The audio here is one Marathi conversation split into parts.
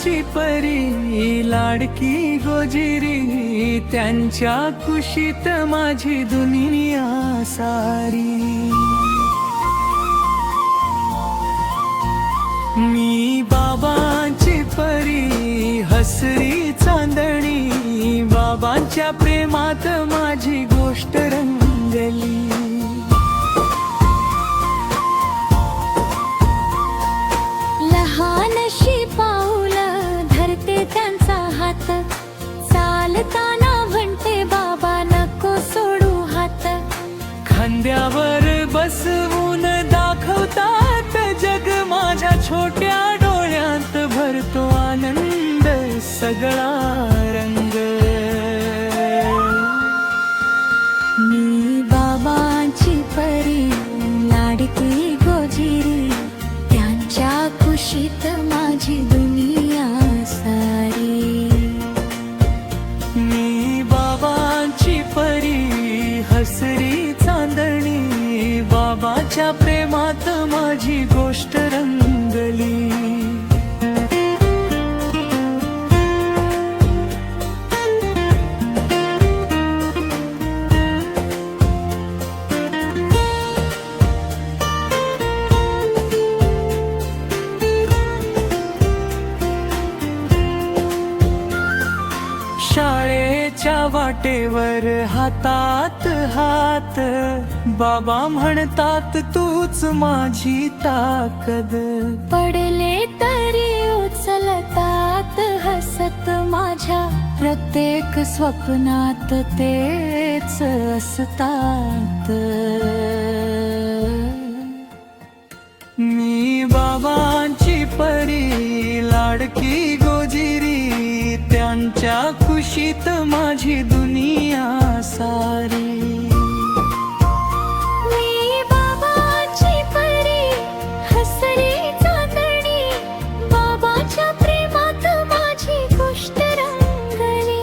बाबांची परी लाडकी गोजिरी, त्यांच्या कुशीत माझी दुनिया सारी। मी बाबांची परी हसरी चांदणी, बाबांच्या प्रेमात माझी गोष्ट रंगली। लहानशी पाऊल धरते त्यांचा हात, चालताना म्हणते बाबा नको सोडू हात। खांद्यावर बसवून दाखवतात जग, माझ्या छोट्या डोळ्यात भरतो आनंद सगळा रंग। मी बाबांची परी लाडकी गोजिरी, त्यांच्या कुशीत माझी दुनिया सारी। मी बाबांची परी हसरी चांदणी, बाबाच्या प्रेमात माझी गोष्ट रंगली। शाळेच्या वाटेवर हातात हात, बाबा म्हणतात तूच माझी ताकद। पडले तरी उचलतात हसत, माझ्या प्रत्येक स्वप्नात तेच असतात। मी बाबांची परी लाडकी गोजिरी, त्यांच्या कुशीत माझी दुनिया सारी। मी बाबांची परी हसरी चांदणी, बाबाच्या प्रेमात माझी गोष्ट रंगली।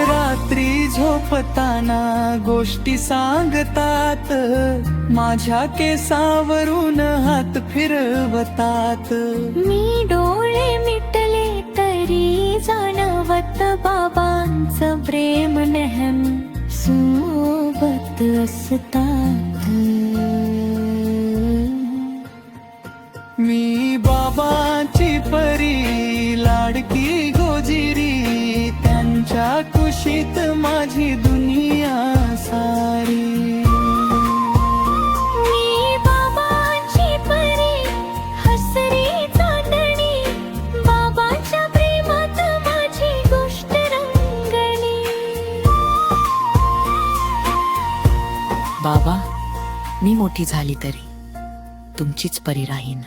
रात्री झोपताना गोष्टी सांगतात, माझ्या केसावरून हात फिरवतात। मी डोळे मिटले तरी जाणवत बाबांचं प्रेम नेहमी सोबत असतात। मी बाबांची परी लाडकी गोजिरी, त्यांच्या कुशीत माझी दुनिया सारी। मी बाबांची परी हसरी चांदणी, बाबाच्या प्रेमात माझी गोष्ट रंगली। बाबा, मी मोठी झाली तरी तुमचीच परी राहीन।